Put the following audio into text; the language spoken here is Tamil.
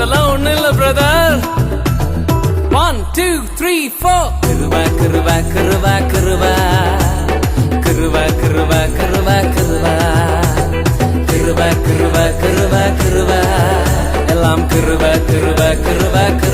அதெல்லாம் ஒண்ணு இல்ல பிரதர். 1 2 3 4 கிருபா கிருபா கிருபா கிருபா கிருபா கிருபா கிருபா கிருபா கிருபா கிருபா கிருபா கிருபா எல்லாம் கிருபா கிருபா கிருபா கிருபா